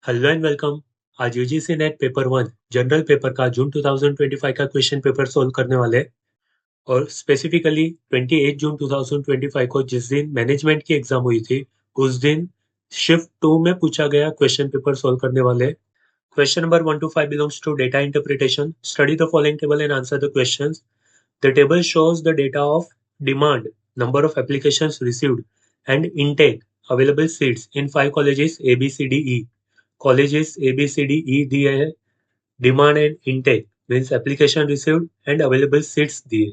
Hello and welcome. आज UGC NET paper 1 general paper का June 2025 का क्वेश्चन पेपर सोल्व करने वाले हैं। और स्पेसिफिकली 28 जून 2025 को जिस दिन मैनेजमेंट की एग्जाम हुई थी उस दिन शिफ्ट 2 में पूछा गया क्वेश्चन पेपर सोल्व करने वाले हैं। Question number 1 to 5 belongs to data interpretation. Study the following table and answer the questions. The table shows the data of demand, number of applications received, and intake available seats in 5 colleges A, B, C, D, E. Colleges A, B, C, D, E दिए हैं, demand and intake means application received and available seats दिए।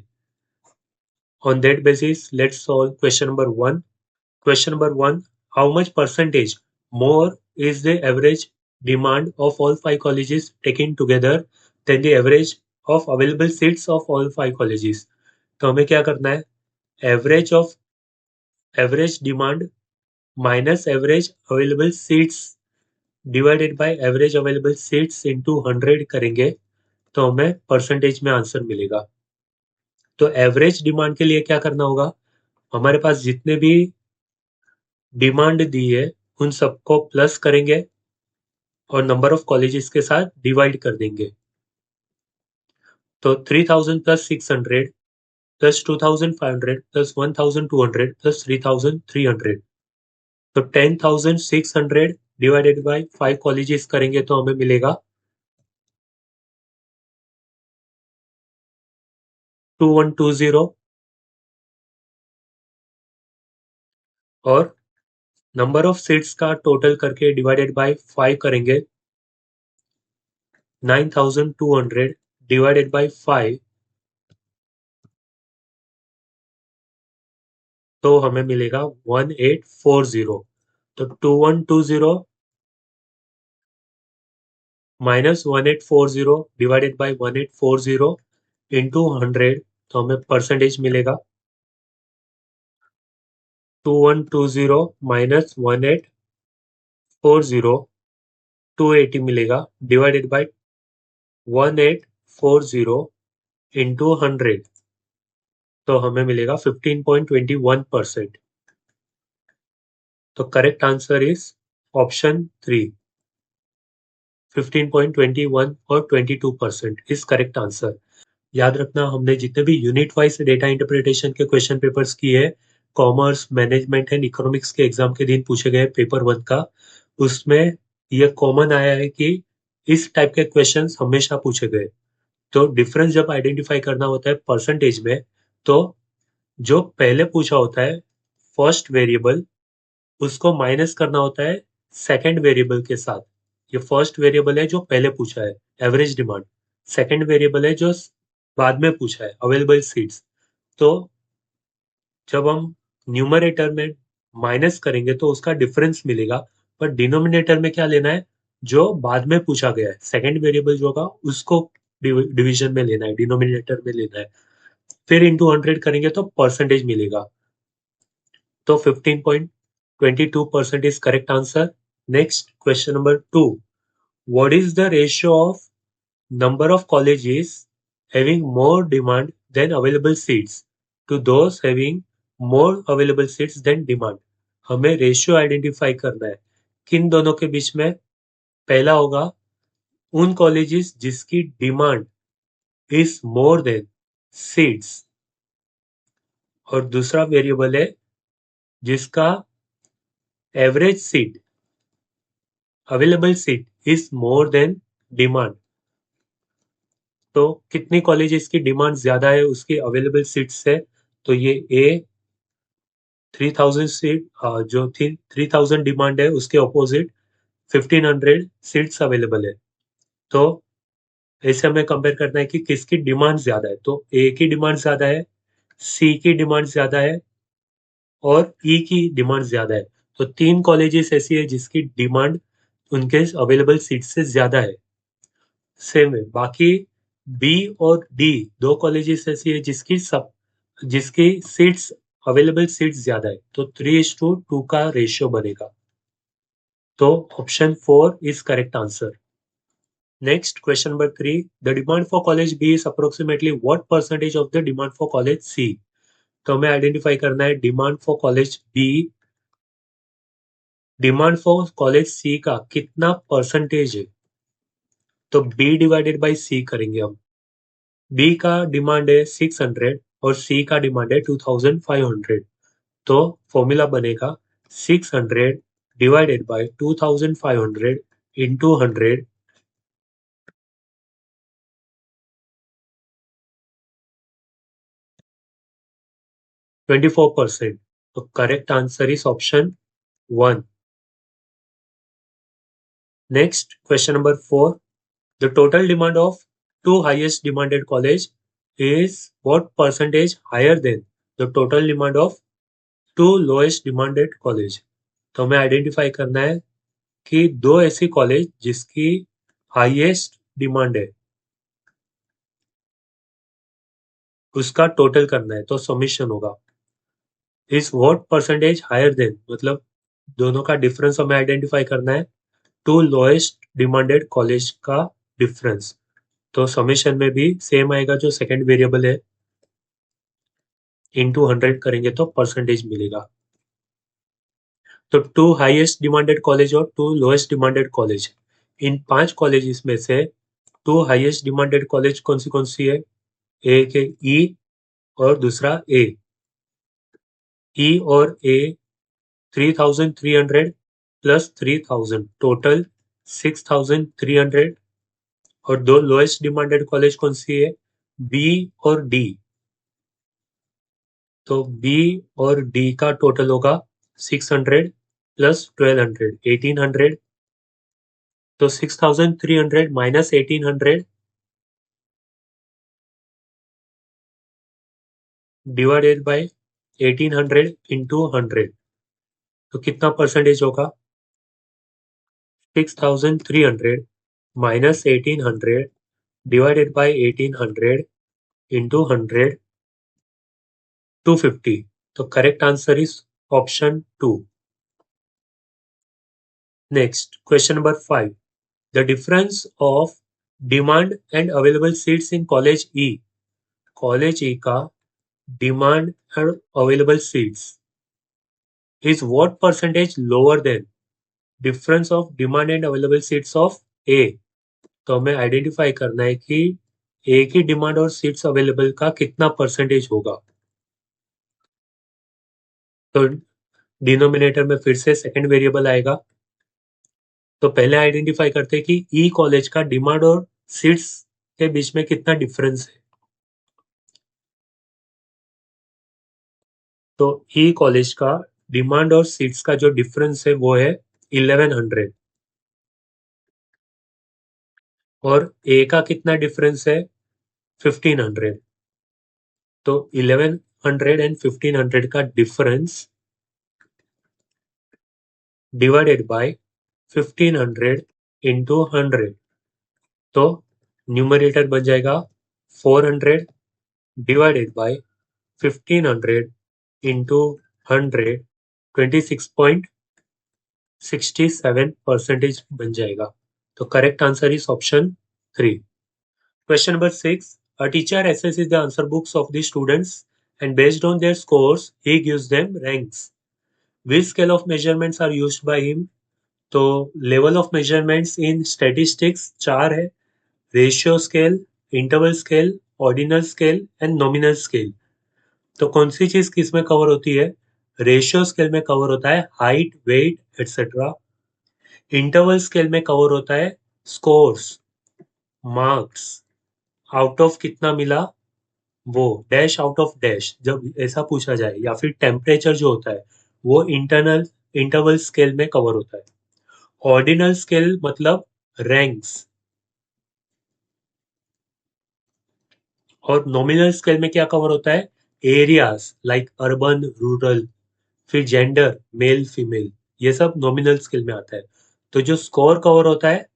On that basis, let's solve question number 1. Question number 1, how much percentage more is the average demand of all 5 colleges taken together than the average of available seats of all 5 colleges? तो हमें क्या करना है, average demand minus average available seats divided by average available seats into 100 करेंगे तो हमें percentage में answer मिलेगा। तो एवरेज डिमांड के लिए क्या करना होगा, हमारे पास जितने भी डिमांड दी है उन सबको प्लस करेंगे और नंबर ऑफ कॉलेजेस के साथ डिवाइड कर देंगे। तो 3000 प्लस 600 प्लस 2500 प्लस 1200 प्लस 3300, तो 10600 डिवाइडेड बाय 5 कॉलेजेस करेंगे तो हमें मिलेगा 2120। और नंबर ऑफ सीट्स का टोटल करके डिवाइडेड बाय 5 करेंगे, 9200 डिवाइडेड बाय 5, तो हमें मिलेगा 1840। तो 2120 माइनस 1840 डिवाइडेड बाय 1840 इंटू 100, तो हमें परसेंटेज मिलेगा 2120 माइनस 1840 280 मिलेगा डिवाइडेड बाय 1840 इंटू 100, तो हमें मिलेगा 15.21%। तो करेक्ट आंसर इज ऑप्शन 3, 15.21 और 22% इज करेक्ट आंसर। याद रखना, हमने जितने भी यूनिट वाइज डेटा इंटरप्रिटेशन के क्वेश्चन पेपर्स किए, कॉमर्स, मैनेजमेंट एंड इकोनॉमिक्स के एग्जाम के दिन पूछे गए पेपर 1 का, उसमें यह कॉमन आया है कि इस टाइप के क्वेश्चंस हमेशा पूछे गए। तो डिफरेंस जब आइडेंटिफाई करना होता है परसेंटेज में, तो जो पहले पूछा होता है फर्स्ट वेरिएबल, उसको माइनस करना होता है सेकंड वेरिएबल के साथ। ये फर्स्ट वेरिएबल है जो पहले पूछा है, एवरेज डिमांड। सेकंड वेरिएबल है जो बाद में पूछा है, अवेलेबल सीट्स। तो जब हम न्यूमरेटर में माइनस करेंगे तो उसका डिफरेंस मिलेगा, पर डिनोमिनेटर में क्या लेना है, जो बाद में पूछा गया है, सेकंड वेरिएबल जो होगा उसको डिवीजन में लेना है, डिनोमिनेटर में लेना है। फिर इंटू 100 करेंगे तो परसेंटेज मिलेगा। तो 15.22% is correct answer. Next, question number 2. What is the ratio of number of colleges having more demand than available seats to those having more available seats than demand? हमें ratio identify करना है किन दोनों के बीच में। पहला होगा उन कॉलेजेस जिसकी demand is more than seats, और दूसरा वेरिएबल है जिसका average seat, available seat is more than demand. तो कितनी कॉलेजेस की डिमांड ज्यादा है उसकी अवेलेबल सीट से, तो ये ए 3000 सीट, जो थी 3000 डिमांड है उसके ऑपोजिट 1500 सीट्स अवेलेबल है। तो ऐसे हमें कंपेयर करना है कि किसकी डिमांड ज्यादा है। तो ए की डिमांड ज्यादा है, सी की डिमांड ज्यादा है और ई की डिमांड ज्यादा है। तो 3 कॉलेजेस ऐसी है जिसकी डिमांड उनके अवेलेबल सीट से ज्यादा है। सेम है बाकी बी और डी, दो कॉलेजेस ऐसी है जिसकी सीट्स, अवेलेबल सीट्स ज्यादा है, तो 3:2 का रेशियो बनेगा। तो option 4 is correct answer. Next question number 3, the demand for college B is approximately what percentage of the demand for college C? तो हमें आइडेंटिफाई करना है demand for college B demand for college C का कितना percentage है? तो B divided by सी करेंगे हम। बी का डिमांड है 600 और सी का डिमांड है 2500। तो फॉर्मूला बनेगा 600 डिवाइडेड बाय 2500 इंटू 100। 24%. तो correct answer is option 1. Next, question number 4. The total demand of two highest demanded college is what percentage higher than the total demand of two lowest demanded college? तो हमें identify करना है कि दो ऐसी college जिसकी highest demand है उसका टोटल करना है, तो समीशन होगा is what percentage higher than, मतलब दोनों का डिफरेंस हमें आइडेंटिफाई करना है, टू लोएस्ट डिमांडेड कॉलेज का डिफरेंस। तो समीशन में भी सेम आएगा, जो सेकंड वेरिएबल है इनटू 100 करेंगे तो परसेंटेज मिलेगा। तो टू हाईएस्ट डिमांडेड कॉलेज और टू लोएस्ट डिमांडेड कॉलेज, इन 5 कॉलेजेस में से टू हाईएस्ट डिमांडेड कॉलेज कौन सी है? एक है ई और दूसरा ए। ई और ए 3300 प्लस 3000 टोटल 6300। और दो लोएस्ट डिमांडेड कॉलेज कौन सी है? बी और डी। तो बी और डी का टोटल होगा 600 प्लस 1200 1800। तो 6300 माइनस 1800 डिवाइडेड बाय 1800 इंटू 100। तो कितना परसेंटेज होगा? 6300 माइनस 1800 डिवाइडेड बाय 1800 इंटू 100, 250. तो correct answer is option 2. Next, question number 5. The difference of demand and available seats in college E. College E का demand and available seats is what percentage lower than difference of demand and available seats of A? तो हमें identify करना है कि ए की demand और seats available का कितना परसेंटेज होगा। तो डिनोमिनेटर में फिर से सेकंड वेरिएबल आएगा। तो पहले आइडेंटिफाई करते हैं कि ई कॉलेज का डिमांड और सीट्स के बीच में कितना डिफरेंस है। तो ई कॉलेज का डिमांड और सीट्स का जो डिफरेंस है वो है 1100 और ए का कितना डिफरेंस है 1500। तो 1100 एंड 1500 का डिफरेंस डिवाइडेड बाय 1500 इंटू 100। तो न्यूमरेटर बन जाएगा 400 डिवाइडेड बाय 1500 इंटू 100, 26.67% बन जाएगा। तो correct answer is option 3. Question number 6. A teacher assesses the answer books of the students and based on their scores, he gives them ranks. Which scale of measurements are used by him? तो level of measurements in statistics 4 है, ratio scale, interval scale, ordinal scale and nominal scale. तो कौन सी चीज किस में cover होती है? Ratio scale में कवर होता है height, weight etcetera. Interval scale में कवर होता है स्कोर्स, मार्क्स, आउट ऑफ कितना मिला वो, डैश आउट ऑफ डैश जब ऐसा पूछा जाए, या फिर टेम्परेचर जो होता है वो इंटरनल इंटरवल स्केल में कवर होता है। ऑर्डिनल स्केल मतलब रैंक्स। और नॉमिनल स्केल में क्या कवर होता है? एरियाज लाइक अर्बन, रूरल, फिर जेंडर, मेल फीमेल, ये सब नॉमिनल स्केल में आता है। तो जो स्कोर कवर होता है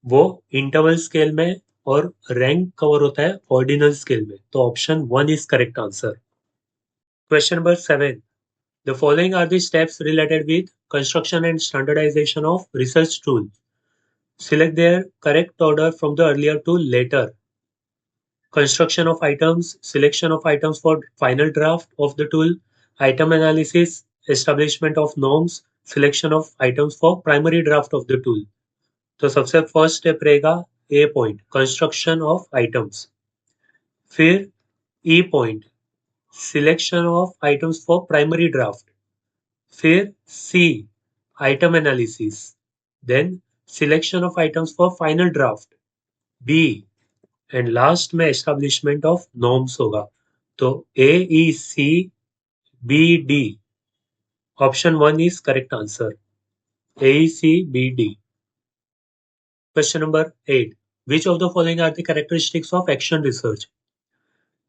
वो इंटरवल स्केल में और रैंक कवर होता है ऑर्डिनल स्केल में। तो option 1 is correct answer. Question number 7. The following are the steps related with construction and standardization of research tools. Select their correct order from the earlier to later. Construction of items, selection of items for final draft of the tool, item analysis, establishment of norms, selection of items for primary draft of the tool. तो सबसे first step रहेगा A point construction of items, फिर E point selection of items for primary draft, फिर C item analysis, then selection of items for final draft, B and last में establishment of norms होगा। तो A E C B D option 1 is correct answer. A, C, B, D. Question number 8. Which of the following are the characteristics of action research?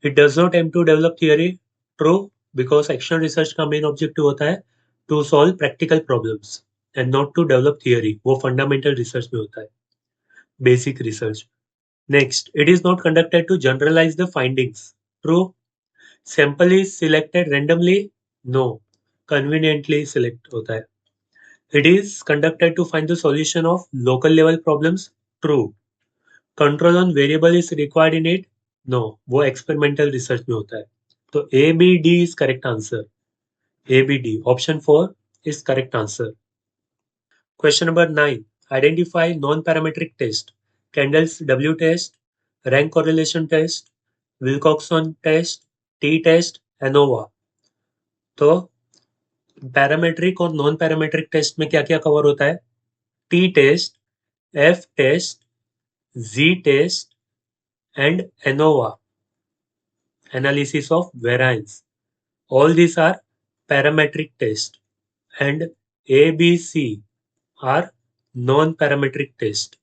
It does not aim to develop theory. True, because action research का main objective होता है to solve practical problems and not to develop theory. वो fundamental research में होता है, basic research. Next, it is not conducted to generalize the findings. True. Sample is selected randomly. No, conveniently select होता है. It is conducted to find the solution of local level problems. True. Control on variable is required in it. No, वो experimental research में होता है. तो A, B, D is correct answer. A, B, D. Option 4 is correct answer. Question number 9. Identify non-parametric test. Kendall's W test, rank correlation test, Wilcoxon test, T test, ANOVA. तो parametric और non parametric test में क्या क्या cover होता है? T टेस्ट, F test, Z test, and ANOVA, analysis of variance. All these are parametric test, and A, B, C are non-parametric test.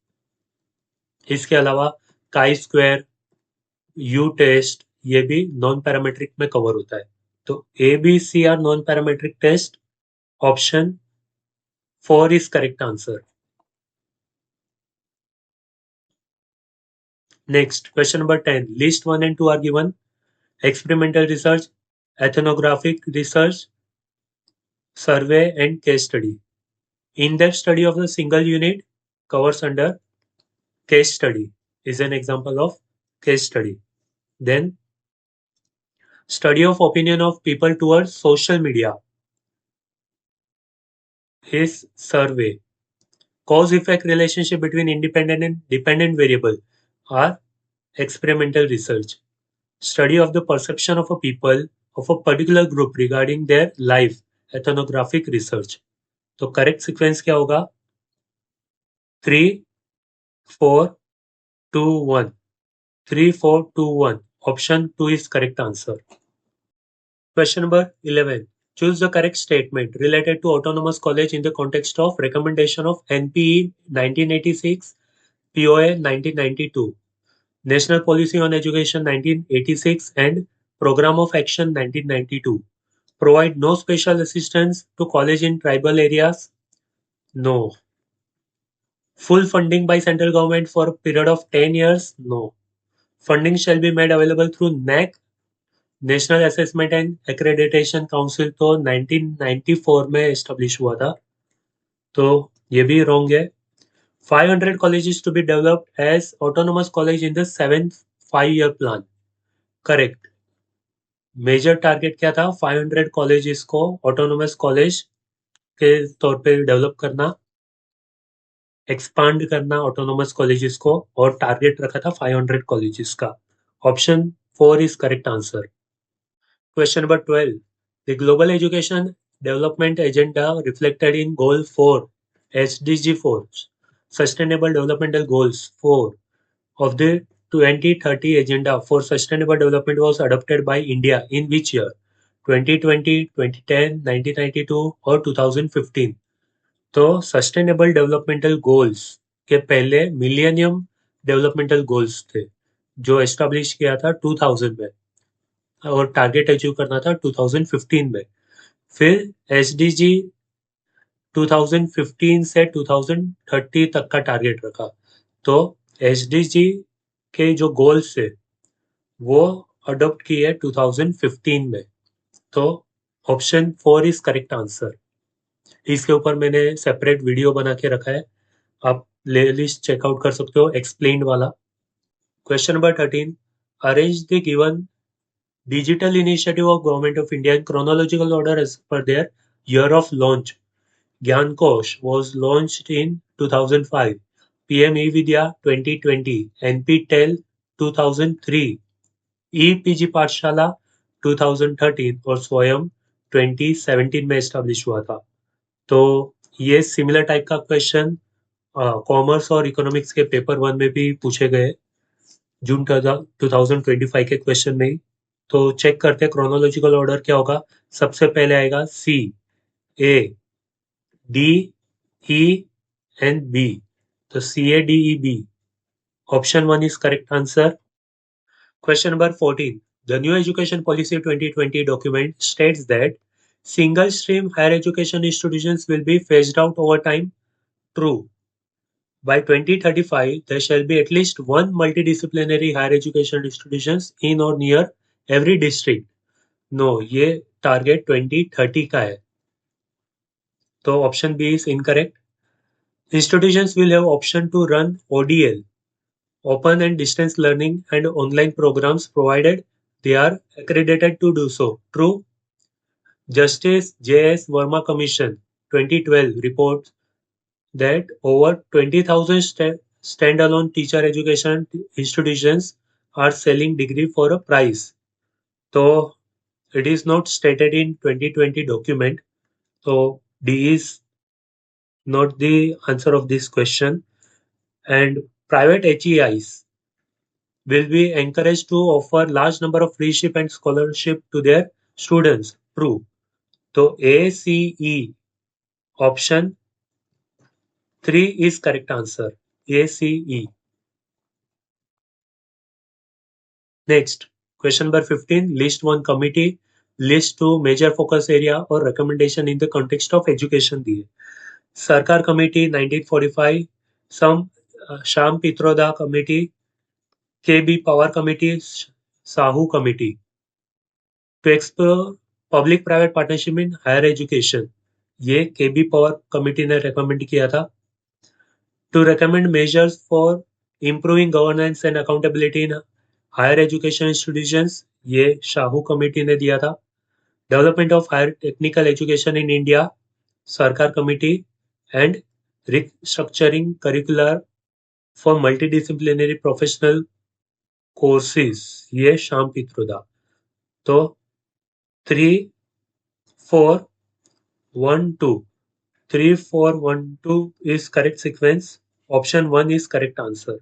इसके अलावा chi square, U test ये भी नॉन पैरामेट्रिक में कवर होता है. तो A, B, C are non-parametric test. Option 4 is correct answer. Next, question number 10. List 1 and 2 are given. Experimental research, ethnographic research, survey and case study. In-depth study of the single unit covers under case study, is an example of case study. Then study of opinion of people towards social media is survey. Cause-effect relationship between independent and dependent variable are experimental research. Study of the perception of a people of a particular group regarding their life, ethnographic research. तो correct sequence क्या होगा? 3, 4, 2, 1. 3, 4, 2, 1. Option 2 is correct answer. Question number 11. Choose the correct statement related to autonomous college in the context of recommendation of NPE 1986, POA 1992, National Policy on Education 1986, and Program of Action 1992. Provide no special assistance to college in tribal areas. No. Full funding by central government for a period of 10 years. No. Funding shall be made available through NAC, national assessment and accreditation council. तो 1994 में establish हुआ था, तो ये भी wrong है. 500 colleges to be developed as autonomous college in the 7th 5-year plan. Correct. Major target क्या था? 500 कॉलेजेस को ऑटोनोमस कॉलेज के तौर पे डेवलप करना, एक्सपांड करना ऑटोनोमस कॉलेजेस को, और टारगेट रखा था 500 कॉलेजेस का. Option 4 is correct answer. Question number 12. The Global Education Development Agenda reflected in Goal 4, SDG 4, Sustainable Developmental Goals 4 of the 2030 Agenda for Sustainable Development was adopted by India in which year? 2020, 2010, 1992 और 2015. तो Sustainable Developmental Goals के पहले Millennium Developmental Goals थे, जो establish किया था 2000 में, और टारगेट अचीव करना था 2015 में. फिर एसडीजी 2015 से 2030 तक का टारगेट रखा. तो एसडीजी के जो गोल्स थे वो अडॉप्ट किए 2015 में. तो ऑप्शन 4 इज करेक्ट आंसर. इसके ऊपर मैंने सेपरेट वीडियो बना के रखा है, आप प्लेलिस्ट चेकआउट कर सकते हो, एक्सप्लेन्ड वाला. Question number 13. Arrange the given digital initiative of Government of India in chronological order as per their year of launch. Gyankosh was launched in 2005, PM eVidya 2020, NPTEL 2003, ई-पीजी पाठशाला 2013 और स्वयं 2017 में एस्टेब्लिश हुआ था। तो ये सिमिलर टाइप का क्वेश्चन कॉमर्स और इकोनॉमिक्स के पेपर 1 में भी पूछे गए जून 2025 के क्वेश्चन में ही। तो चेक करते हैं क्रोनोलॉजिकल ऑर्डर क्या होगा। सबसे पहले आएगा C, A, D, E and B. तो C, A, D, E, B. Option 1 is correct answer. Question number 14. The new Education Policy 2020 document states that single-stream higher education institutions will be phased out over time. True. By 2035, there shall be at least one multidisciplinary higher education institutions in or near every district. No, ये target 2030 का है. तो option B is incorrect. Institutions will have option to run ODL, open and distance learning and online programs provided they are accredited to do so. True. Justice J.S. Verma Commission 2012 reports that over 20,000 standalone teacher education institutions are selling degree for a price. So it is not stated in 2020 document. So D is not the answer of this question. And private HEIs will be encouraged to offer large number of free ship and scholarship to their students. True. So A, C, E, option 3 is correct answer. A, C, E. Next, question number 15. List one committee, list two major focus area or recommendation in the context of education दिए. Sarkar Committee 1945, some Sham Pitroda Committee, KB Pawar Committee, Sahu Committee. To explore public private partnership in higher education, ये KB Pawar Committee ने recommend किया था. To recommend measures for improving governance and accountability in higher education institutions, ये Shahu committee ने दिया था. Development of higher technical education in India, Sarkar Committee, and restructuring curricular for multidisciplinary professional courses, ये श्याम पित्रोदा. तो 3, 4, 1, 2. 3, 4, 1, 2 is correct sequence. Option 1 is correct answer.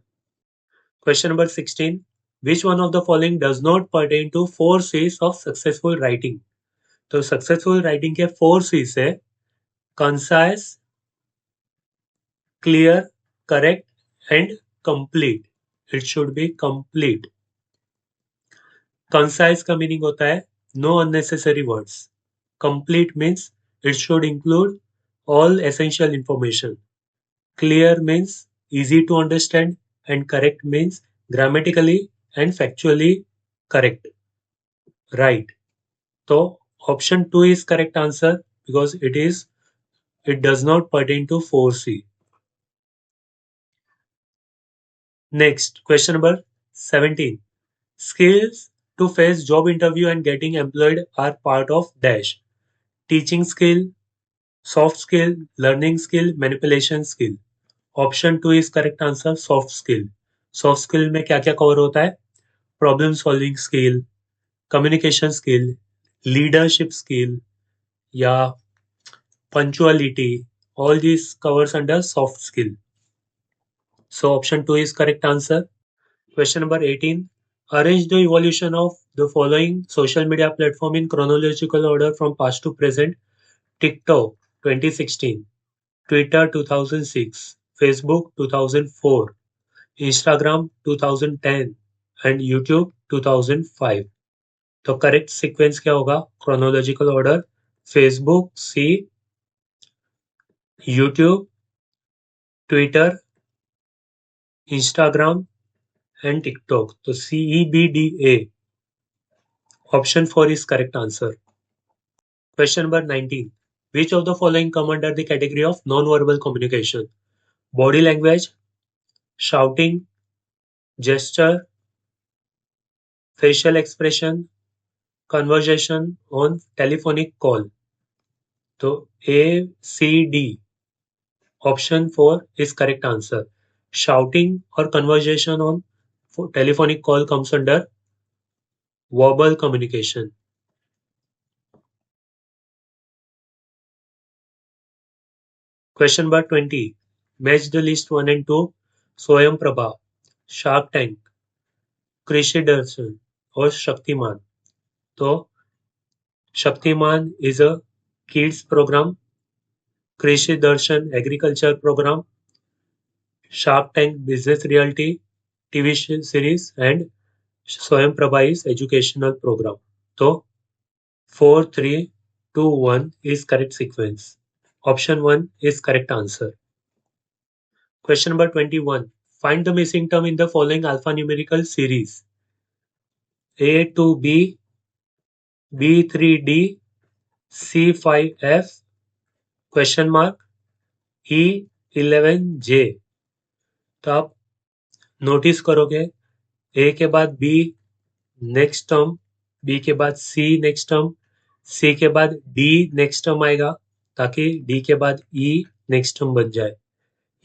Question number 16. Which one of the following does not pertain to 4 C's of successful writing? तो successful writing के 4 C's है concise, clear, correct and complete. It should be complete. Concise का meaning होता है no unnecessary words. Complete means it should include all essential information. Clear means easy to understand and correct means grammatically and factually correct. Right. So option 2 is correct answer because it does not pertain to 4C. Next, question number 17. Skills to face job interview and getting employed are part of dash. Teaching skill, soft skill, learning skill, manipulation skill. Option 2 is correct answer, soft skill. Soft skill में क्या क्या cover होता है? Problem solving skill, communication skill, leadership skill या punctuality. All these covers under soft skill. So option 2 is correct answer. Question number 18. Arrange the evolution of the following social media platform in chronological order from past to present. TikTok 2016, Twitter 2006, Facebook 2004, Instagram 2010 and YouTube 2005. तो correct sequence क्या होगा chronological order? Facebook C, YouTube, Twitter, Instagram and TikTok. So CEBDA. Option 4 is correct answer. Question number 19. Which of the following come under the category of non-verbal communication? Body language, shouting, gesture, facial expression, conversation on telephonic call. तो ACD option 4 is correct answer. Shouting or conversation on telephonic call comes under verbal communication. Question number 20. Match the list 1 and 2. Swayam Prabha, Shark Tank, कृषि दर्शन और शक्तिमान. तो Shaktimaan is a kids program, कृषि दर्शन agriculture program, Shark Tank business reality TV series and Swayam Prabha is educational program. तो 4, 3, 2, 1 is correct sequence. Option 1 is correct answer. Question number 21. Find the missing term in the following alphanumerical series. A to B, B3D, C5F, question mark, E11J. तो आप notice करोगे A के बाद B next term, B के बाद C next term, C के बाद D next term आएगा ताकि D के बाद E नेक्स्ट टर्म बन जाए.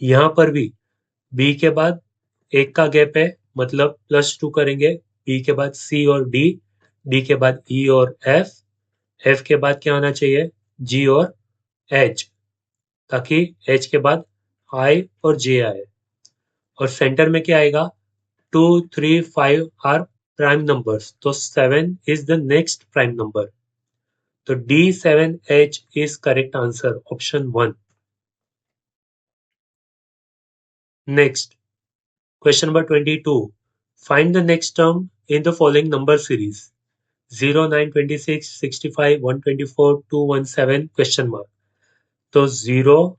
यहाँ पर भी B के बाद एक का गैप है, मतलब +2 करेंगे. B के बाद C और D, D के बाद E और F, F के बाद क्या आना चाहिए? G और H, ताकि H के बाद I और J आए. और सेंटर में क्या आएगा? 2, 3, 5 आर प्राइम नंबर्स, तो 7 is the next prime number. तो D7H is correct answer, option 1. Next question number 22. Find the next term in the following number series. 0, 9, 26, 65, 124, 217, question mark. तो 0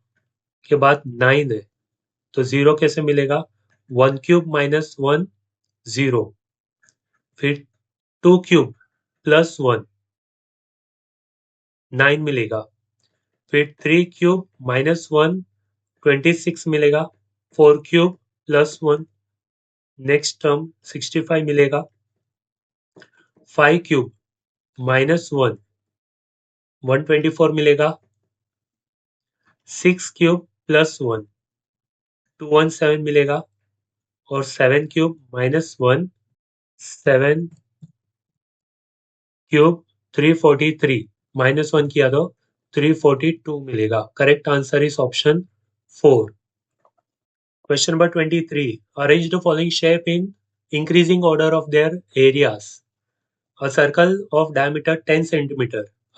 के बाद 9 है, तो 0 कैसे मिलेगा? 1 क्यूब माइनस 1, 0. फिर 2 क्यूब प्लस 1, 9 मिलेगा. फिर 3 क्यूब माइनस 1, 26 मिलेगा. 4 क्यूब प्लस 1, नेक्स्ट टर्म 65 मिलेगा. 5 क्यूब माइनस 1, 124 मिलेगा. 6 क्यूब प्लस 1, 217 मिलेगा. और 7 क्यूब माइनस 1, 7 क्यूब 343, माइनस 1 किया तो 342 मिलेगा. Correct answer is option 4. Question number 23. Arrange the following shape in increasing order of their areas. A circle of diameter 10 cm.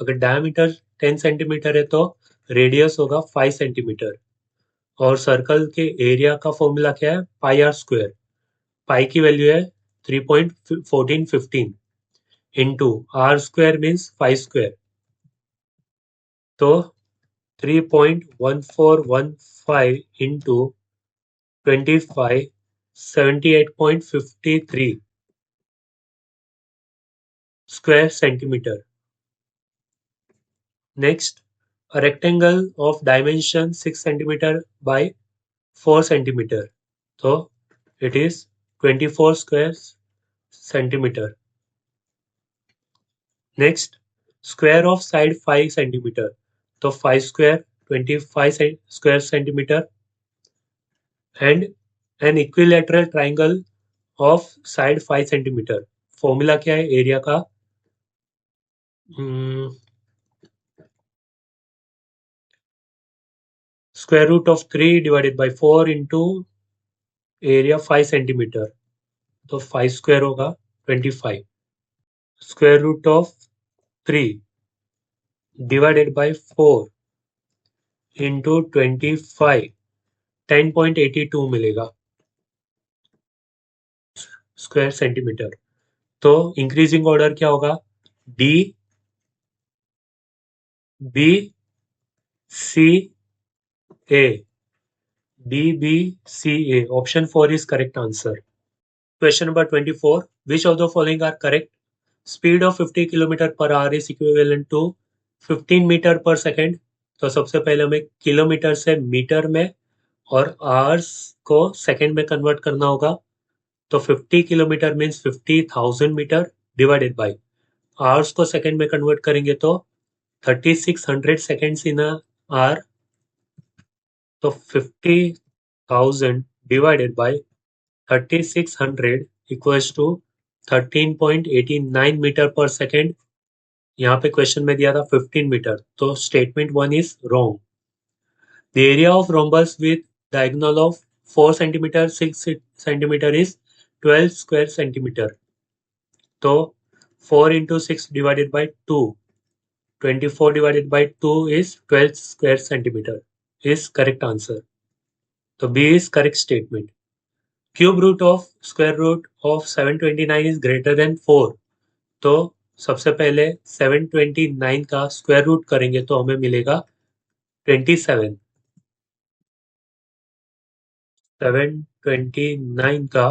अगर diameter 10 cm है तो radius होगा 5 cm. और सर्कल के एरिया का फॉर्मूला क्या है? पाई आर स्क्वायर. पाई की वैल्यू है 3.1415 into r square means 5 square. तो 3.1415 into 25, 78.53 square centimeter. Next, a rectangle of dimension 6 centimeter by 4 centimeter. So it is 24 square centimeter. Next, square of side 5 centimeter. So 5 square 25 square centimeter. And an equilateral triangle of side 5 centimeter. Formula क्या है area का? Square root of 3 divided by 4 into area 5 centimeter. तो 5 square होगा 25. Square root of 3 divided by 4 into 25, 10.82 मिलेगा square centimetre. तो increasing order क्या होगा? D, B, C, A. D, B, C, A. Option 4 is correct answer. Question number 24. Which of the following are correct? Speed of 50 km per hour is equivalent to 15 metre पर second. तो सबसे पहले हमें kilometre से metre में और hours को second में कन्वर्ट करना होगा. तो 50 kilometre means 50,000 metre divided by hours को सेकेंड में कन्वर्ट करेंगे तो 3600 seconds in a hour, तो 50,000 divided by 3600 equals to 13.89 metre पर सेकेंड. यहाँ पे क्वेश्चन में दिया था 15 मीटर, तो statement 1 is wrong. The area of rhombus with diagonal of 4 centimeter 6 centimeter is 12 square centimeter. तो 4 into 6 divided by 2, 24 divided by 2 is 12 square centimeter is correct answer. तो B is correct statement. Cube root of square root of 729 is greater than 4. तो सबसे पहले 729 का square root करेंगे तो हमें मिलेगा 27. 729 का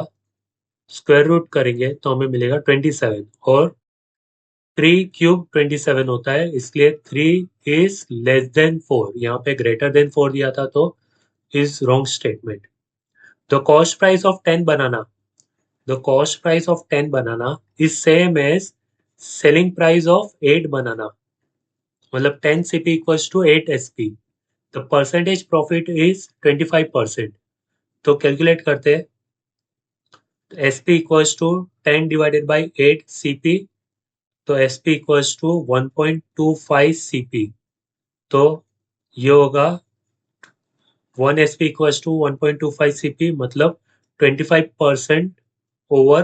स्क्वायर रूट करेंगे तो हमें मिलेगा 27 और 3 क्यूब 27 होता है, इसलिए 3 इज लेस देन 4. यहाँ पे ग्रेटर देन 4 दिया था तो is wrong statement. The cost price of 10 banana, the cost price of 10 banana is same as selling price of 8 banana. मतलब 10 CP equals to 8 SP. The percentage profit is 25%. तो calculate करते हैं. SP equals to 10 divided by 8 CP. तो SP equals to 1.25 CP. तो ये होगा 1 SP equals to 1.25 CP, मतलब 25% over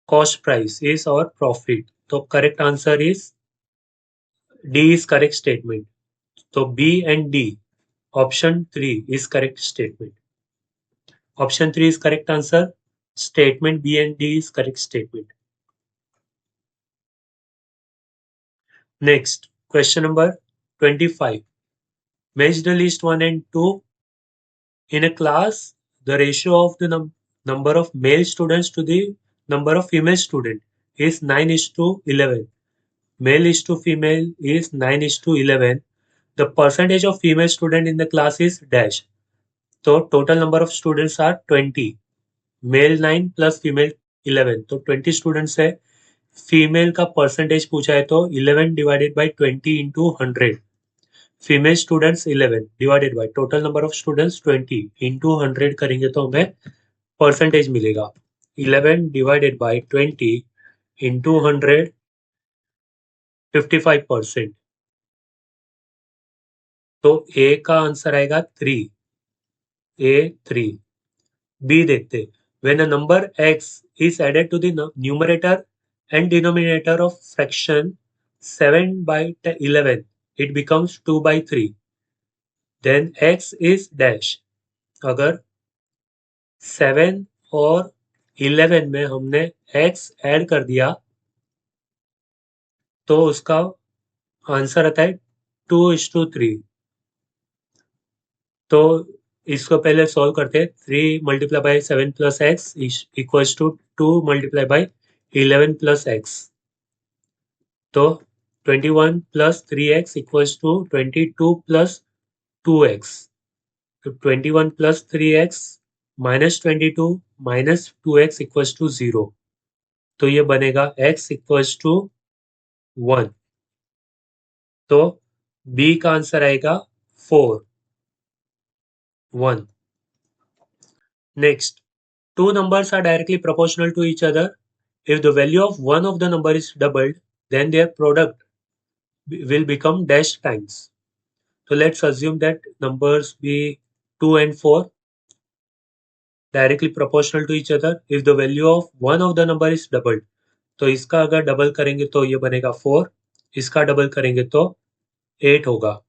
cost price is our profit. तो correct answer is D is correct statement. So B and D, option 3 is correct statement. Option 3 is correct answer. Statement B and D is correct statement. Next, question number 25. Match the list 1 and 2. In a class, the ratio of the number of male students to the number of female students is 9 is to 11. Male is to female is 9 is to 11. The percentage of female student in the class is dash. तो total number of students are 20. Male 9 plus female 11, तो 20 students है. Female का percentage पूछा है तो 11 divided by 20 into 100. Female students 11 divided by total number of students 20 into 100 करेंगे तो हमें परसेंटेज मिलेगा 11 डिवाइडेड बाय 20 इंटू 100, 55%. तो ए का आंसर आएगा 3. ए 3. बी देखते. When a number x is added to the numerator and denominator of fraction 7 by 11, it becomes 2 by 3. Then x is dash. अगर 7 और 11 में हमने x ऐड कर दिया तो उसका आंसर आता है 2:3. तो इसको पहले सॉल्व करते हैं. 3 multiply by 7 plus x equals to 2 multiply by 11 plus x. तो 21 plus 3x equals to 22 plus 2x. तो 21 plus 3x minus 22 minus 2x equals to 0. तो ये बनेगा x इक्वल्स टू 1. तो B का आंसर आएगा 4. 1. Next, two numbers are directly proportional to each other. If the value of one of the number is doubled, then their product will become dash times. So let's assume that numbers be 2 and 4 directly proportional to each other. If the value of one of the number is doubled, तो इसका अगर double करेंगे तो ये बनेगा 4, इसका double करेंगे तो 8 होगा.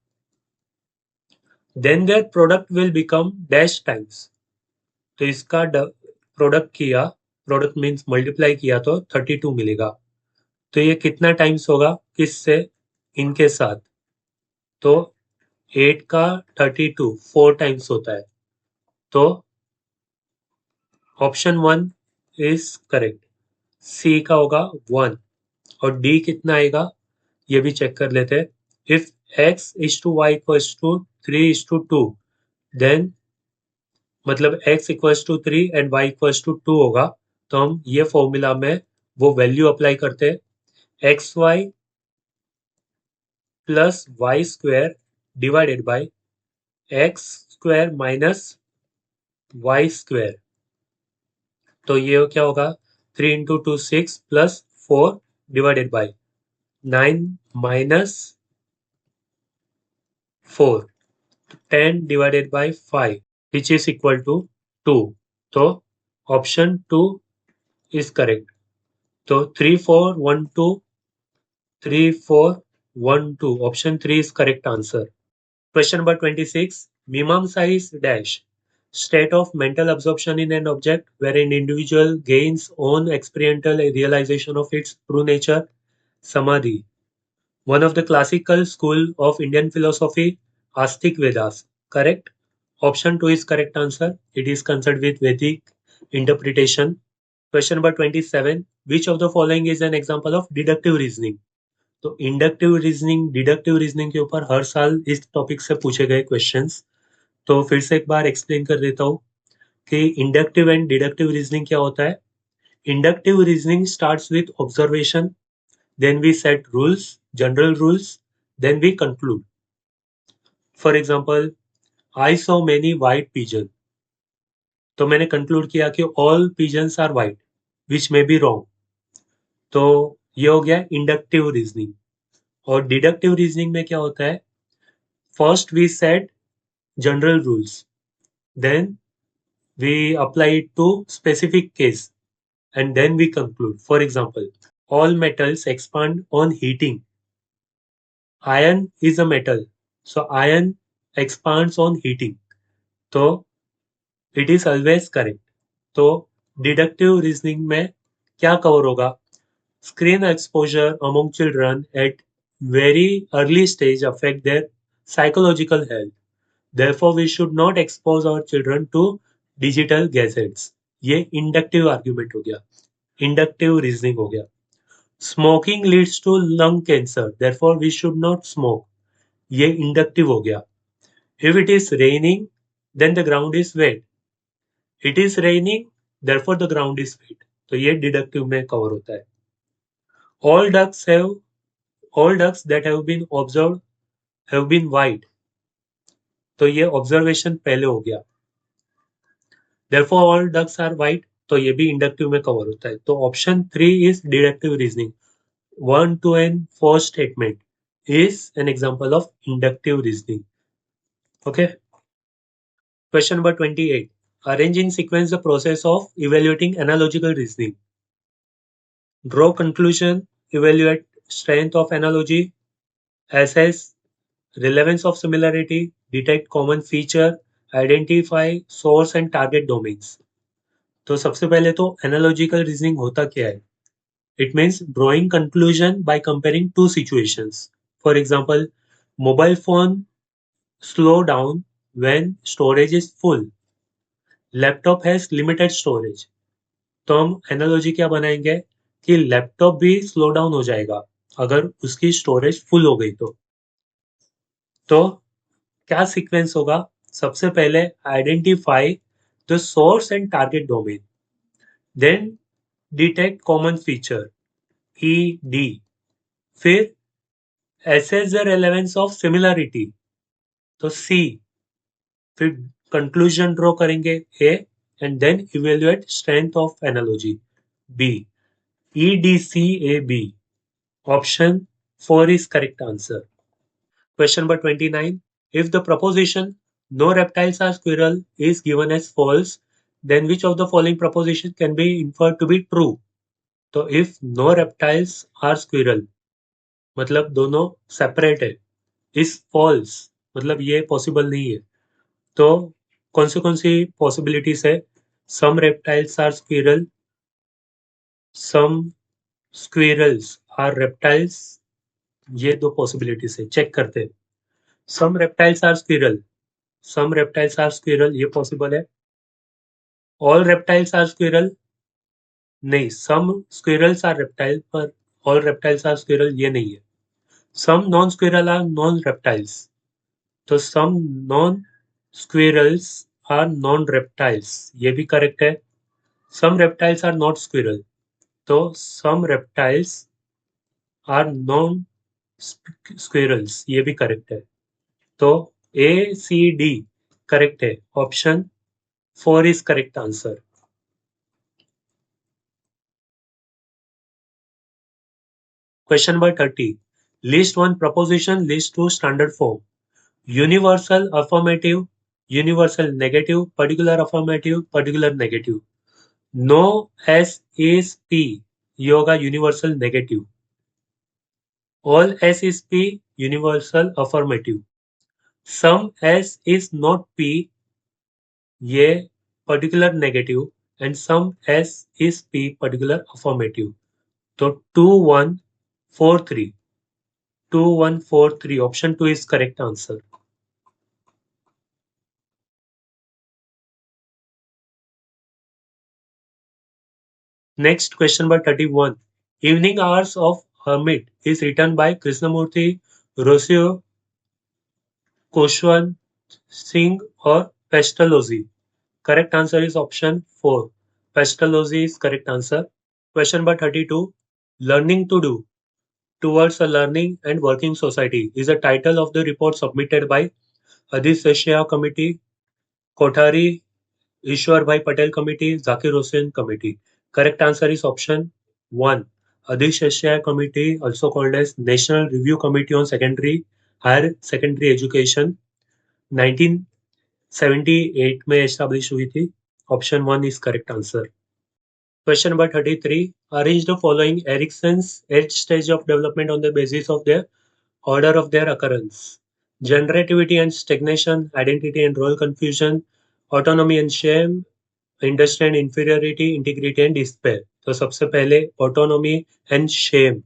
Then their product will become dash times. तो इसका प्रोडक्ट किया, प्रोडक्ट मीन्स मल्टीप्लाई किया तो 32 मिलेगा. तो ये कितना टाइम्स होगा किससे? इनके साथ. तो 8 का 32 4 टाइम्स होता है. तो ऑप्शन 1 इज करेक्ट. सी का होगा 1. और डी कितना आएगा ये भी चेक कर लेते हैं. If x is to y equals to 3 is to 2, then मतलब x equals to 3 and y equals to 2 होगा. तो हम ये फॉर्मूला में वो वैल्यू अप्लाई करते हैं. X y plus y square divided by x square minus y square. तो ये क्या होगा, 3 × 2 6 plus 4 divided by 9 minus 4, 10 divided by 5 which is equal to 2। तो ऑप्शन 2 इज करेक्ट। तो 3 4 1 2 3 4 1 2 option 3 is correct answer. Question number 26. Mimamsa is dash. State of mental absorption in an object where an individual gains own experiential realization of its true nature. Samadhi. One of the classical school of Indian philosophy, Astic Vedas. Correct? Option 2 is correct answer. It is concerned with Vedic interpretation. Question number 27. Which of the following is an example of deductive reasoning? तो inductive reasoning deductive reasoning के ऊपर हर साल इस topic से पूछे गए questions. तो फिर से एक बार एक्सप्लेन कर देता हूँ कि इंडक्टिव एंड डिडक्टिव रीजनिंग क्या होता है। Inductive reasoning starts with observation, then we set rules, general rules, then we conclude. For example, I saw many white pigeon, तो मैंने कंक्लूड किया कि all pigeons are white, which may be wrong. तो ये हो गया इंडक्टिव रीजनिंग। और deductive reasoning में क्या होता है, first we set general rules, then we apply it to specific case, and then we conclude. For example, all metals expand on heating. Iron is a metal, so iron expands on heating. तो it is always correct. तो deductive reasoning में क्या cover होगा, screen exposure among children at very early stage affect their psychological health. Therefore, we should not expose our children to digital gadgets. ये inductive argument हो गया, inductive reasoning हो गया। Smoking leads to lung cancer, therefore we should not smoke, ये inductive हो गया। If it is raining then the ground is wet, it is raining therefore the ground is wet, तो ये deductive में cover होता है। All ducks have all ducks that have been observed have been white, तो ये observation पहले हो गया। Therefore all ducks are white, तो ये भी इंडक्टिव में कवर होता है। तो option 3 is deductive reasoning. 1 2 and 4 statement is an example of inductive reasoning. Okay. Question number 28. Arrange in sequence the process of evaluating analogical reasoning. Draw conclusion, evaluate strength of analogy, assess relevance of similarity, detect common feature, identify source and target domains. तो सबसे पहले तो analogical reasoning होता क्या है। It means drawing conclusion by comparing two situations. For example, mobile phone slow down when storage is full. Laptop has limited storage. तो हम analogy क्या बनाएंगे कि लैपटॉप भी स्लो डाउन हो जाएगा अगर उसकी स्टोरेज फुल हो गई तो क्या सीक्वेंस होगा, सबसे पहले identify the source and target domain, then detect common feature ED, फिर assess the relevance of similarity तो C, फिर कंक्लूजन ड्रॉ करेंगे A, and then evaluate strength of analogy B. EDCAB. Option 4 is correct answer. Question number 29. If the proposition no reptiles are squirrel is given as false, then which of the following proposition can be inferred to be true? तो if no reptiles are squirrel मतलब दोनों separate है, is false मतलब ये possible नहीं है। तो कौन सी पॉसिबिलिटीज है, some reptiles are squirrel, some squirrels are reptiles, ये दो पॉसिबिलिटीज है, चेक करते हैं। Some reptiles are squirrel, some reptiles are squirrel ये पॉसिबल है। ऑल रेप्टाइल्स आर स्क्विरल नहीं, सम स्क्विरल्स आर रेप्टाइल पर ऑल रेप्टाइल्स आर स्क्विरल ये नहीं है। Some non squirrel are non reptiles, तो some non squirrels are non reptiles ये भी करेक्ट है। Some reptiles are not squirrel, तो सम रेप्टाइल्स आर नॉन स्क्विरल्स, ये भी करेक्ट है। तो ए सी डी करेक्ट है। Option 4 is correct answer. Question number 30. List one proposition, list two standard form. Universal affirmative, universal negative, particular affirmative, particular negative. No S is P, ये होगा universal negative. All S is P, universal affirmative. Some S is not P, ये particular negative, and some S is P, particular affirmative. So 2143. 2143. Option 2 is correct answer. Next, question number 31. Evening Hours of Hermit is written by Krishnamurti, Rossio, Koshwan Singh or Pestalozzi. Correct answer is option 4. Pestalozzi is correct answer. Question number 32. Learning to Do Towards a Learning and Working Society is a title of the report submitted by Adhisesha Committee, Kothari Ishwar Bhai Patel Committee, Zakir Hussain Committee. Correct answer is option 1. Adhisheshya Committee, also called as National Review Committee on Higher Secondary Education, 1978 में establish हुई थी. Option 1 is correct answer. Question number 33. Arrange the following Erickson's 8 stage of development on the basis of their order of their occurrence. Generativity and stagnation, identity and role confusion, autonomy and shame, industry and inferiority, integrity and despair. तो सबसे पहले autonomy and shame,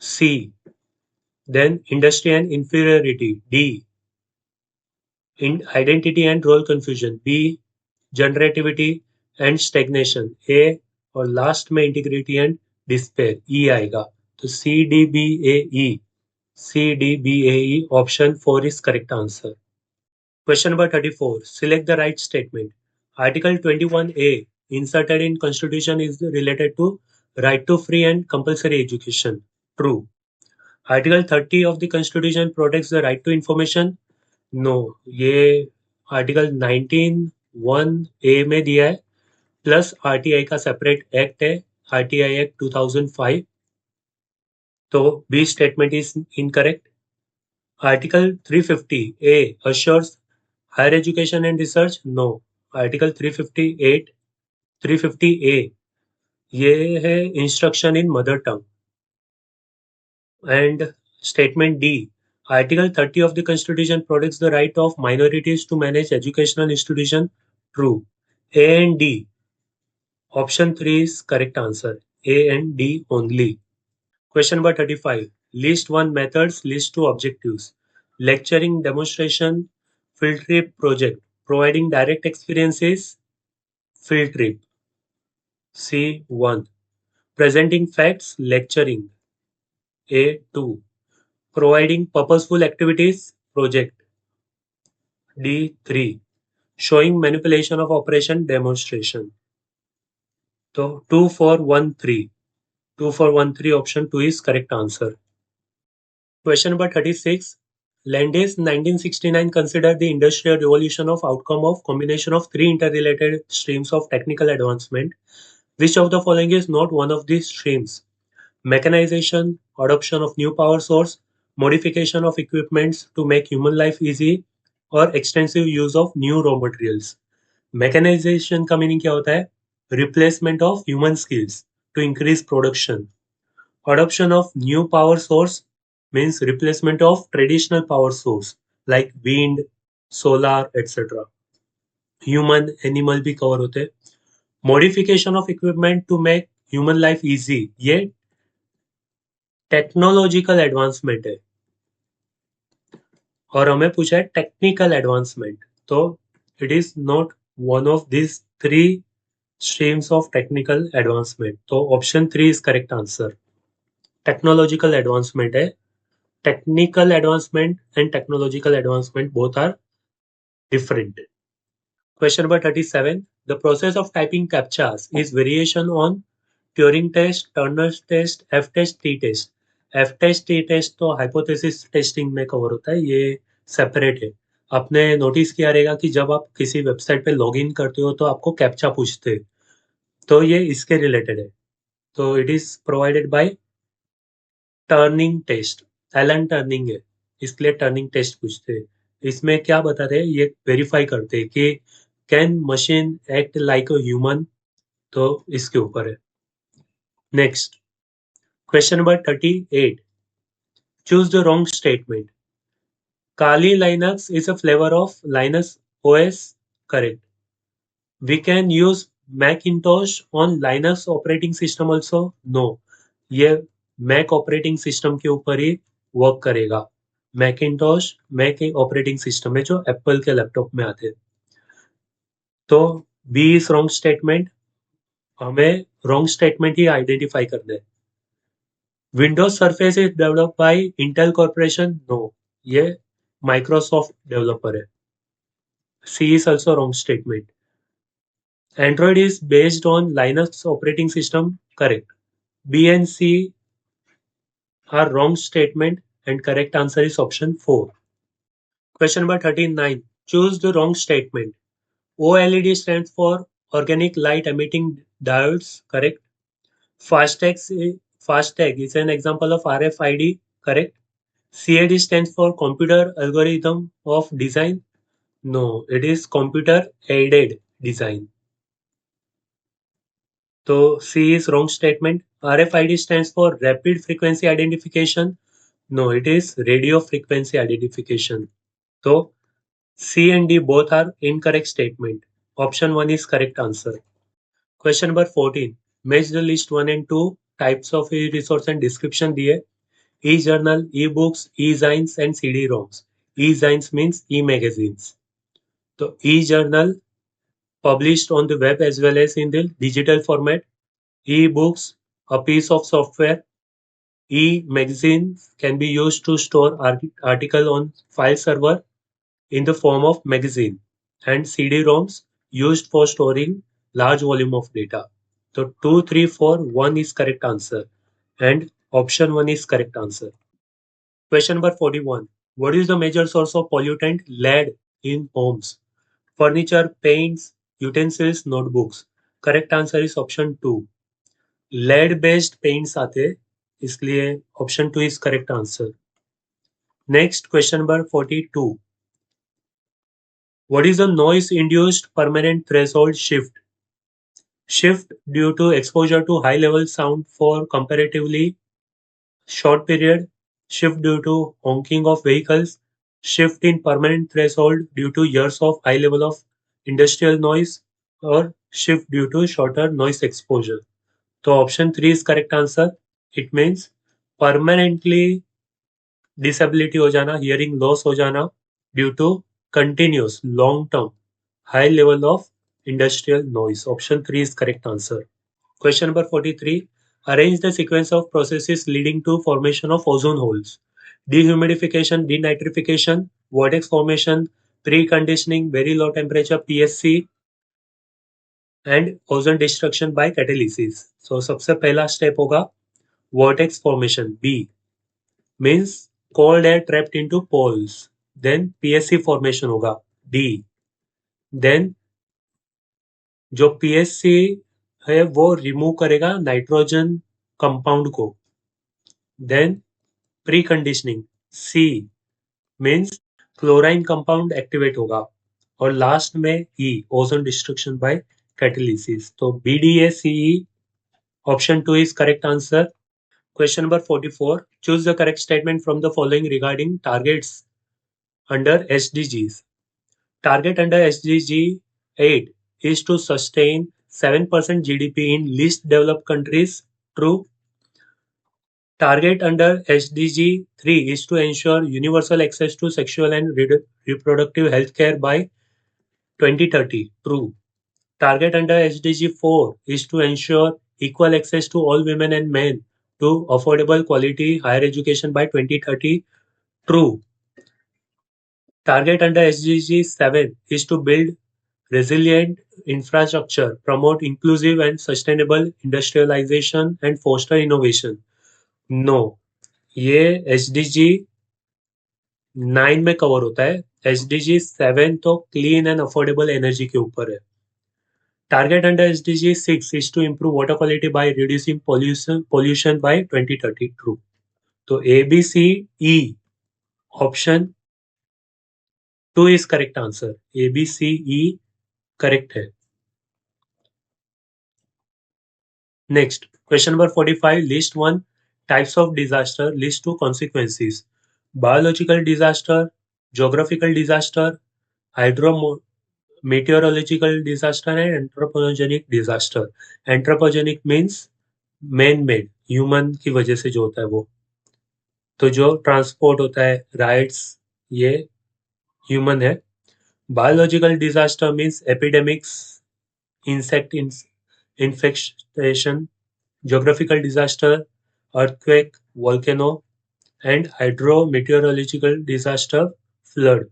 C. Then industry and inferiority, D. Identity and role confusion, B. Generativity and stagnation, A. और last में integrity and despair, E आएगा. तो C D B A E, C D B A E, option 4 is correct answer. Question number 34. Select the right statement. Article 21A inserted in Constitution is related to right to free and compulsory education. True. Article 30 of the Constitution protects the right to information. No. ये Article 19(1)A में दिया है, plus RTI का separate act है, RTI Act 2005. तो B statement is incorrect. Article 350A assures higher education and research. No. Article 358, 350A, ये है instruction in mother tongue. And statement D, Article 30 of the Constitution protects the right of minorities to manage educational institution. True. A and D. Option 3 is correct answer. A and D only. Question number 35. List 1 methods, list 2 objectives. Lecturing, demonstration, field trip, project. Providing direct experiences, field trip. C1. Presenting facts, lecturing. A2. Providing purposeful activities, project. D3. Showing manipulation of operation, demonstration. So 2413. 2413 option 2 is correct answer. Question number 36. Landis 1969 considered the Industrial Revolution of outcome of combination of three interrelated streams of technical advancement. Which of the following is not one of these streams? Mechanization, adoption of new power source, modification of equipments to make human life easy, और extensive use of new raw materials. Mechanization का meaning क्या होता है? Replacement of human skills to increase production. Adoption of new power source means replacement of traditional power source like wind, solar, etc. Human, animal भी cover होते हैं. Modification of equipment to make human life easy, ये technological advancement है. और हमें पूछा है technical advancement, तो it is not one of this three streams of technical advancement. तो option 3 is correct answer. Technological advancement है. Technical advancement and technological advancement both are different. Question number 37. The process of typing CAPTCHAs is variation on Turing test, Turner's test, F-test, T-test. F test T test तो hypothesis testing में cover होता है, ये separate है। आपने notice किया रहेगा कि जब आप किसी वेबसाइट पे लॉग इन करते हो तो आपको कैप्चा पूछते हैं, तो ये इसके रिलेटेड है। तो it is provided by Turing test, Alan Turing है, इसके लिए टर्निंग टेस्ट पूछते हैं। इसमें क्या बताते हैं, ये वेरीफाई करते हैं कि can machine act like a human, तो इसके ऊपर है। Next, question number 38, choose the wrong statement. Kali Linux is a flavor of Linux OS, correct. We can use Macintosh on Linux operating system also, no. ये Mac operating system के ऊपर ही work करेगा। Macintosh Mac operating system है जो Apple के laptop में आते हैं। तो बी इज रॉन्ग स्टेटमेंट, हमें रॉन्ग स्टेटमेंट ही आइडेंटिफाई करना है। Windows Surface is developed by Intel corporation, no, ये माइक्रोसॉफ्ट डेवलपर है। C is also wrong statement. Android is based on Linux operating system, correct. B and C are wrong statement and correct answer is option 4. Question number 39. Choose the wrong statement. OLED stands for Organic Light Emitting Diodes, correct. FASTag is an example of RFID, correct. CAD stands for Computer Algorithm of Design. No, it is Computer Aided Design. So C is wrong statement. RFID stands for Rapid Frequency Identification. No, it is Radio Frequency Identification. So C and D both are incorrect statement. Option 1 is correct answer. Question number 14. Match the list 1 and 2 types of e-resource and description दिए. E-journal, e-books, e-zines and CD-ROMs. E-zines means e-magazines. So e-journal published on the web as well as in the digital format. E-books, a piece of software. E-magazines can be used to store article on file server in the form of magazine. And CD-ROMs used for storing large volume of data. So 2, 3, 4, 1 is correct answer. And option 1 is correct answer. Question number 41. What is the major source of pollutant lead in homes? Furniture, paints, utensils, notebooks. Correct answer is option 2. Lead based paints आते हैं, इसलिए option 2 is correct answer. Next question number 42. What is the noise induced permanent threshold shift? Shift due to exposure to high level sound for comparatively short period. Shift due to honking of vehicles. Shift in permanent threshold due to years of high level of industrial noise, or shift due to shorter noise exposure. तो option 3 is correct answer. It means permanently disability हो जाना, hearing loss हो जाना due to continuous long term high level of industrial noise. Option 3 is correct answer. Question number 43. Arrange the sequence of processes leading to formation of ozone holes. Dehumidification, denitrification, vortex formation, preconditioning, very low temperature PSC, and ozone destruction by catalysis. So सबसे पहला step होगा vortex formation, B means cold air trapped into poles. Then PSC formation होगा, D. Then जो PSC है वो remove करेगा nitrogen compound को। Then preconditioning, C means chlorine compound activate होगा। और लास्ट में E, ozone destruction by catalysis. तो BDACE option 2 is correct answer. Question number 44. Choose the correct statement from the following regarding targets under SDGs. Target under SDG 8 is to sustain 7% GDP in least developed countries. True. Target under SDG 3 is to ensure universal access to sexual and reproductive health care by 2030. True. Target under SDG 4 is to ensure equal access to all women and men to affordable quality higher education by 2030. True. Target under SDG 7 is to build resilient infrastructure, promote inclusive and sustainable industrialization and foster innovation. No. ये SDG 9 में cover होता है। SDG 7 तो clean and affordable energy के ऊपर है। Target under SDG 6 is to improve water quality by reducing pollution by 2030. True. तो ABCE option 2 is correct answer. ABCE correct है। Next, question number 45. List 1 types of disaster, list 2 consequences. Biological disaster, geographical disaster, hydrometeorological disaster and anthropogenic disaster. Anthropogenic means man made, human की वजह से जो होता है वो। तो जो ट्रांसपोर्ट होता है, राइट्स, ये ह्यूमन है। Biological disaster means epidemics, insect infestation, geographical disaster, earthquake, volcano, and hydrometeorological disaster, flood.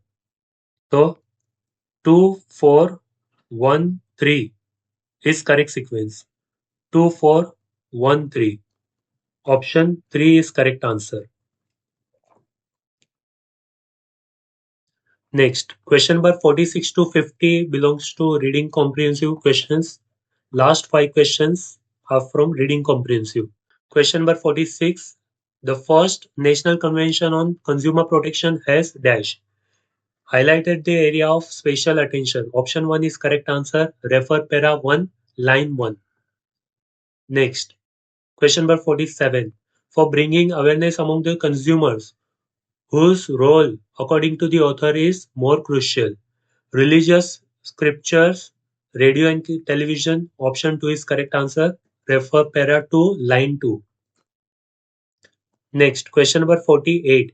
So 2, 4, 1, 3 is correct sequence. 2, 4, 1, 3. Option 3 is correct answer. Next, question number 46 to 50 belongs to reading comprehensive questions. Last 5 questions are from reading comprehensive. Question number 46. The first National Convention on Consumer Protection has dash highlighted the area of special attention. Option 1 is correct answer. Refer para 1, line 1. Next, question number 47. For bringing awareness among the consumers, whose role, according to the author, is more crucial? Religious scriptures, radio and television. Option 2 is correct answer. Refer para 2, line 2. Next, question number 48.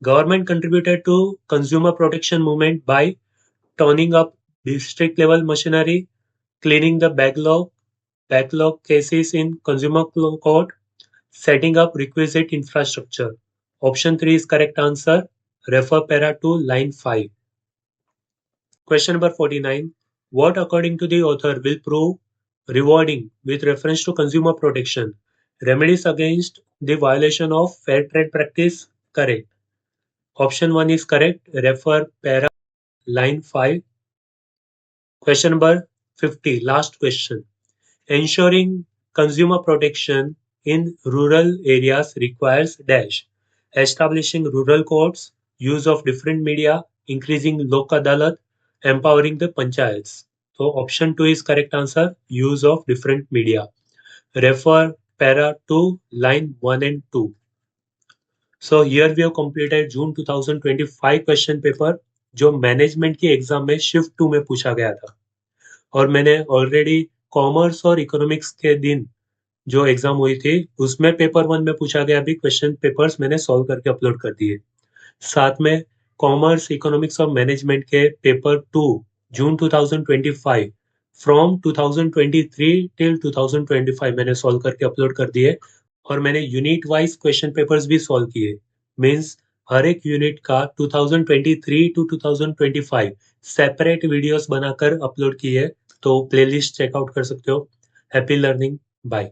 Government contributed to consumer protection movement by turning up district level machinery, cleaning the backlog cases in consumer court, setting up requisite infrastructure. Option 3 is correct answer. Refer para to line 5. Question number 49. What, according to the author, will prove rewarding with reference to consumer protection? Remedies against the violation of fair trade practice? Correct. Option 1 is correct. Refer para line 5. Question number 50. Last question. Ensuring consumer protection in rural areas requires dash. Establishing rural courts, use of different media, increasing Lok Adalat, empowering the panchayats. So option 2 is correct answer. Use of different media. Refer para 2, line 1 and 2. So here we have completed June 2025 question paper जो management की exam में shift 2 में पूछा गया था। और मैंने already commerce और इकोनॉमिक्स के दिन जो एग्जाम हुई थी उसमें पेपर 1 में पूछा गया भी क्वेश्चन पेपर्स मैंने सॉल्व करके अपलोड कर दिए। साथ में कॉमर्स, इकोनॉमिक्स और मैनेजमेंट के पेपर 2 जून 2025 फ्रॉम 2023 टिल 2025 मैंने सॉल्व करके अपलोड कर दिए। और मैंने यूनिट वाइज क्वेश्चन पेपर्स भी सॉल्व किए। मीन्स हर एक यूनिट का 2023 टू 2025 सेपरेट वीडियोस बनाकर अपलोड किए। तो प्लेलिस्ट चेकआउट कर सकते हो। Happy learning, bye.